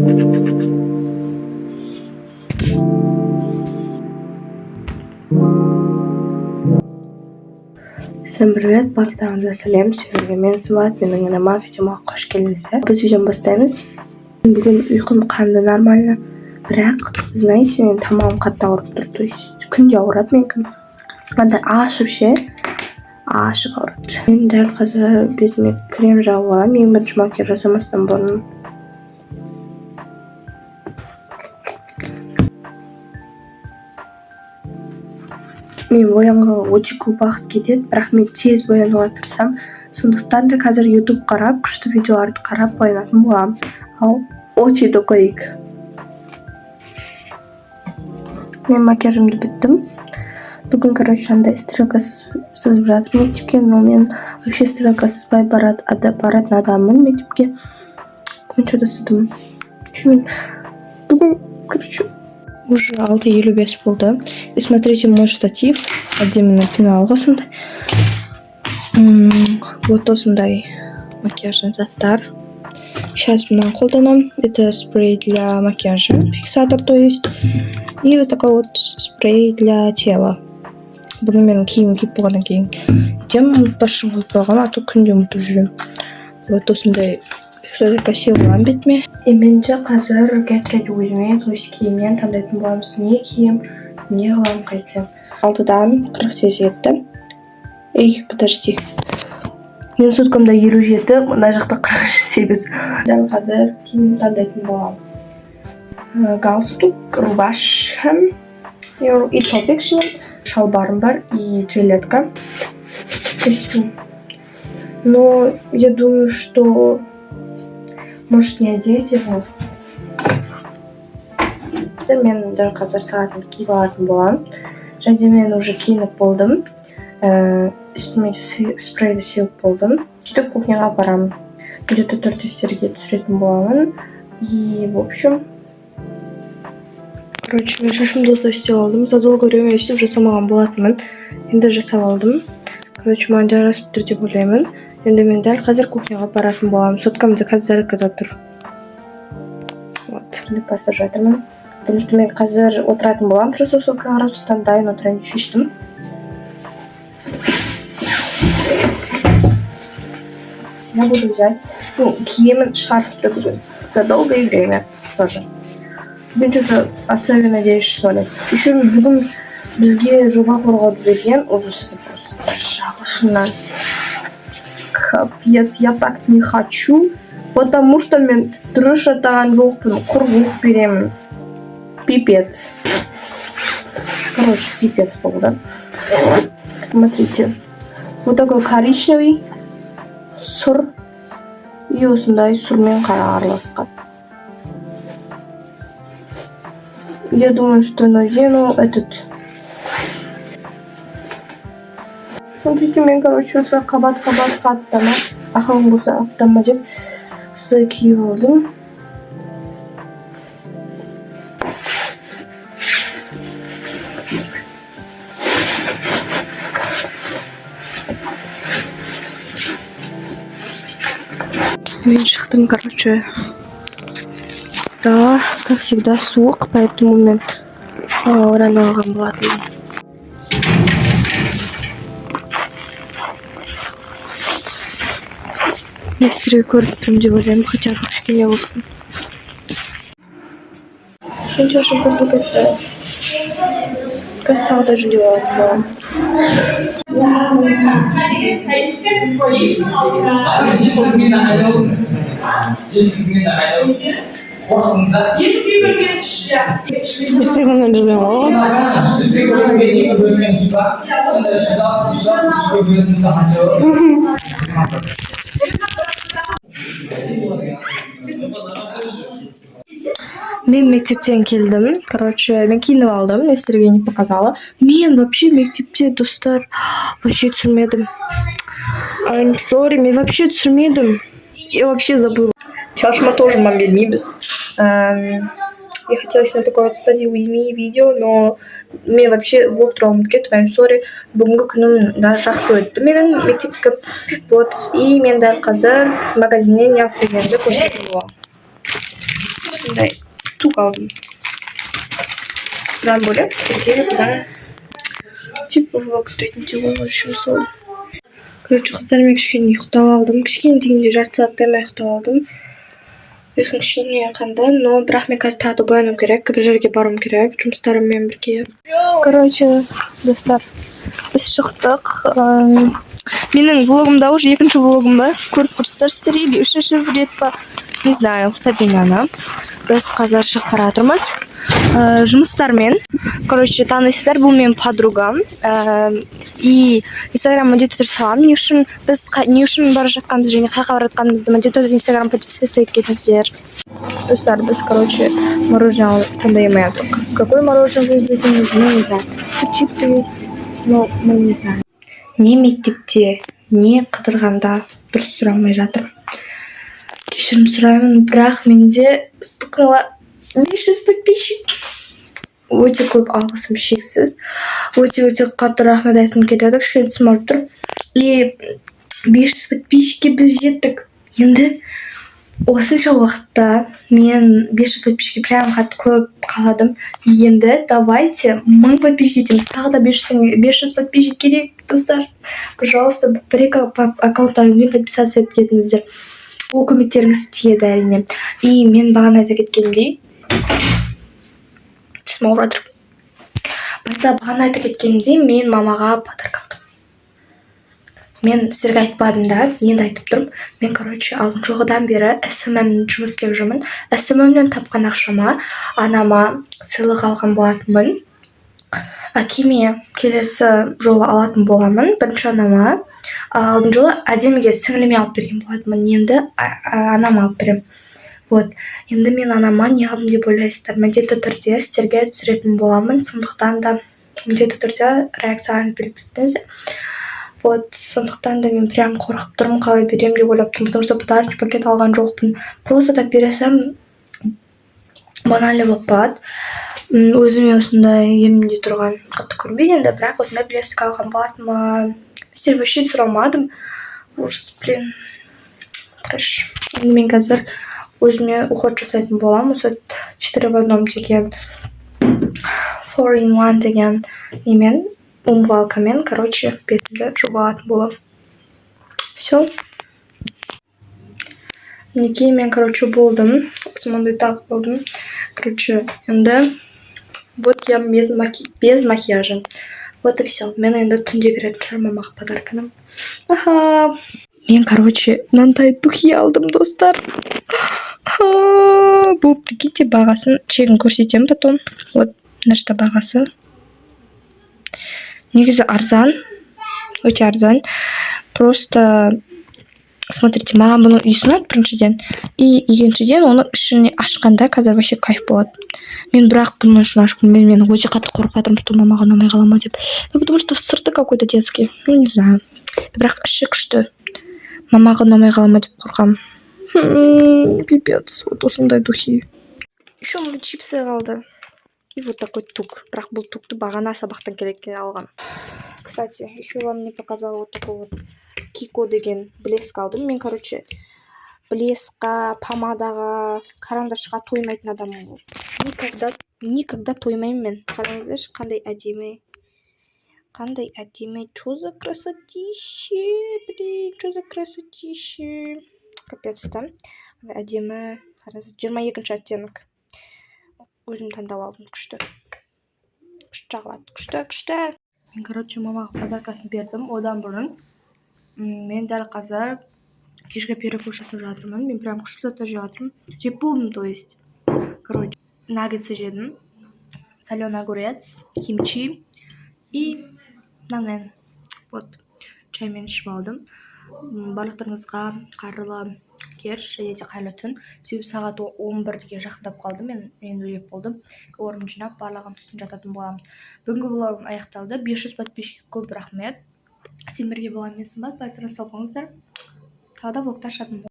Всем привет, барлықтарыңызға сәлем. Сіздерге мен Сымбат, менің інім видеома қош келдіңіздер. Біз видеоны бастаймыз. Бүгін ұйқым қанды нормально. Бірақ, знаете, мен тамағым қатты ауырып тұр. То есть күнде ауырады менікі. Андай ашып ауырады. Мен дәл қазір бетіме крем жағып аламын. Ең бірінші макияж жасамастан бұрын. Мен боянғанға өте көп уақыт кетеді, бірақ мен тез боянуға тырысамын. Сондықтан да қазір YouTube қарап, күшті видеоларды қарап боянатын боламын. Ал өте доқойық. Мен макияжымды біттім. Бүгін, андай стрелка сызып жатыр мектепке, но мен вообще стрелка сызбай баратын адаммын мектепке. Бүгін что-то сыздым. Бүгін, уже 6:55 болды. И смотрите мой штатив. Отдельно пенал қосынды. Вот осындай макияжный заттар. Сейчас мынаны қолданамын. Это спрей для макияжа. Фиксатор, то есть. И вот такой вот спрей для тела. Бұны менің киім киіп болғаннан кейін идем ұмытпашы болып қойғам, а то күнде ұмытып жүремін. Вот осындай фиксатор сыйламын бетіме. И менде қазір get ready with me, то есть киімнен таңдайтын боламыз. Не киім, не қыламын, қайтем. 6-дан 48 кетті. Ей, подожди. Мен суткамда 57, мына жақта 48. Дәл қазір киім таңдайтын боламын. Галстук, рубашка и топик ішінен. Шалбарым бар и жилетка. Костюм. Но я думаю, что может не одеть его. Мен дәл қазір сағатын киіп алатын боламын. Және мен уже киініп болдым. Үстіме спрейді сеуіп болдым. Сөйтіп кухняға барамын. Где-то торт-тестерге түсіретін боламын. И в общем... Короче, мен шашымды осылай істеп алдым. За долгое время өстіп жасамаған болатынмын. Енді жасап алдым. Короче, маған жарасып тұр деп ойлаймын. Енді мен дәл қазір кухняға баратын боламын. Соткамды қазір зарядкада тұр. Вот, киініп бастап жатырмын. Потому что мен қазір отыратын боламын. Просто соткаға қарап, соттан дайын отырайын деп шештім. Я буду взять киемін, шарфты бүгін. За долгое время тоже. Бүгін что-то особенно надеюсь, что ли. Еще бүгін бізге жоба қорғауды берген, ужасы просто жалышынан. Капец, я так не хочу, потому что мен дұрыс жатаған жоқпын, құрғық беремін. Пипец. Короче, пипец болды. Смотрите. Вот такой коричневый сұр. И осындай сұрмен қара араласқан. Я думаю, что надену этот. Смотрите, мен, короче, осылай қабат-қабат аттама. Ақылым болса аттама деп осылай киіп алдым. Мен шықтым, короче. Да, как всегда, суық, поэтому мен ораны алған болатынмын. Я сірек көріп тұрмын деп ойлаймын, хотя бы кішкене болсын. Мен шашым бұзылып кетті. Қазір тағы да жүдеп алатын боламын. Instagram'dan жазайын ғой. Мен мектептен келдім. Короче, мен киініп алдым, мен сіздерге не показала. Мен вообще мектепте, достар, вообще түсірмедім. I'm sorry, мен вообще түсірмедім. Я вообще забыла. Чашыма тоже мам бермейміз. Я хотела снять такое вот стадии «Возьми» видео, но мен вообще влог туралы ұмытып кеттім. I'm sorry. Бүгінгі күнім жақсы өтті менің мектепке. Вот, и мен дәл қазір магазиннен не алып келгенімді көрсетіп боламын. осындай тук алдым. Бұдан бөлек сізге бұдан типа влог ретінде ол үшін сол. Короче, қыздар, мен кішкене ұйықтап алдым. Кішкене дегенде жарты сағаттай ма ұйықтап алдым. Өзім кішкене қандай, но бірақ мен қазір тағы да боянуым керек, бір жерге баруым керек, жұмыстарыммен бірге. Короче, достар, біз шықтық. Менің влогымда уже екінші влогым ба, көріп тұрсыздар сіздер, или үшінші рет па, не знаю, Сабинаны. Біз қазір шығып бара жатырмыз жұмыстармен. Короче, танисыздар, бұл менің подругам. И инстаграм міндетті түрде саламын. Не үшін бара жатқанымызды және қайда бара жатқанымызды міндетті түрде инстаграм подписаться етіп кетіңіздер. Достар, біз, короче, мороженое таңдай жатырмық. Какое мороженое вы будете, не знаю. Тут чипсы есть, но мы не знаем. Не мектепте, не қыдырғанда дұрыс сұрамай жатыр. Кешірім сұраймын, бірақ менде стукнуло 500 подписчик. Өте көп алғысым шексіз. Өте қатты рахмет айтқым келеді. Кішкене түсім ауырып тұр. И 500 подписчикке біз жеттік. Енді осынша уақытта мен 500 подписчикке прям қатты көп қаладым. Енді давайте 1000 подписчик етеміз. Тағы да 500 подписчик керек, достар. Пожалуйста, бір-екі аккаунттарыммен подписаться етіп кетіңіздер. Ол көмектеріңіз тиеді әрине. И мен бағана айта кеткенімдей, бағана айта кеткенімдей, мен мамаға подарок алдым. Мен сіздерге айтпадым да, енді айтып тұрмын. Мен, короче, алдыңғы жылдан бері SMM-нен жұмыс істеп жүрмін. SMM-нен тапқан ақшама анама сыйлық алған болатынмын. Әкеме келесі жолы алатын боламын. Бірінші анама, алдыңғы жылы әдеміге сіңіліме алып берген болатынмын. Енді анама алып берем. Вот. Енді мен анама не алдым деп ойлайсыздар. Міндетті түрде сіздерге түсіретін боламын. Сондықтан да міндетті түрде реакцияларын беріп кетіңіздер. Вот, сондықтан да мен прям қорқып тұрмын, қалай берем деп ойлап тұрмын. Потому что подарочный пакет алған жоқпын. Просто так бересем банально болып қалады. Өзіме осындай елімде тұрған қатты көрмейді енді, бірақ осындай білестік алған болатынмын. Сіздер вообще сұрамадым. Ужас, блин. Трэш. Енді мен қазір өзіме уход жасайтын боламын. Осы 4 в 1 деген 4 in 1 деген немен, умывалкамен, короче, бетімді жуалатын боламын. Все. Неге мен, короче, болдым. Осындай так болдым. Короче, енді вот я без макияжа. Вот и все. Мен енді түнде беретін шығар мамаға подарканы. Аха. Мен, короче, мынандай духи алдым, достар. Бұл, прикиньте, бағасын чегін көрсетем потом. Вот, мына бағасы. Негізі арзан. Өте арзан. Просто, смотрите, маған бұны үйсінат біріншіден. И екіншіден, оны ішіне ашқанда қазір вообще кайф болады. Мен бірақ бұны үшін ашқым. Мен өте қатты қорқып жатырмын, что мамаға ұнамай қала ма деп. Потому что сырты какой-то детский. Не знаю. Бірақ іші күшті. Мамаға ұнамай қала ма деп қорқам. Пипец. Вот осындай духи. Еще мында чипсы қалды. И вот такой тук. Бірақ бұл тукты бағана сабақтан келген алған. Кстати, еще вам не показала вот такой вот Кико деген блеск алдым. Мен, короче, блескқа, помадаға, карандашқа тоймайтын адаммын. Никогда тоймаймын мен. Қараңыздаршы, қандай әдемі. Қандай әдемі. Чё за красотище, блин, чё за красотище. Капец, да? Әдемі. 22-ші оттенок. Өзім таңдап алдым, күшті. Күшті жағылады. Күшті. Мен, короче, мамаға подаркасын бердім. Одан бұрын мен дәл қазір кешкі перекус жасап жатырмын. Мен прям күшті заттар жеп жатырмын. Жеп болдым, то есть. Короче, наггетсы жедім. Соленый огурец, кимчи и нанмен. Вот, чаймен ішіп алдым. Барлықтарыңызға қайырлы кеш және де қайырлы түн. Себебі сағат 11-ге жақындап қалды. Мен жеп болдым. Орын жинап, барлығын түсін жататын боламыз. Бүгінгі влогым аяқталды. 500 подписчик көп рахмет. Сен бірге боламын, мен сымбат, байтырын салпаңыздар. Тағы да влогтар шатым.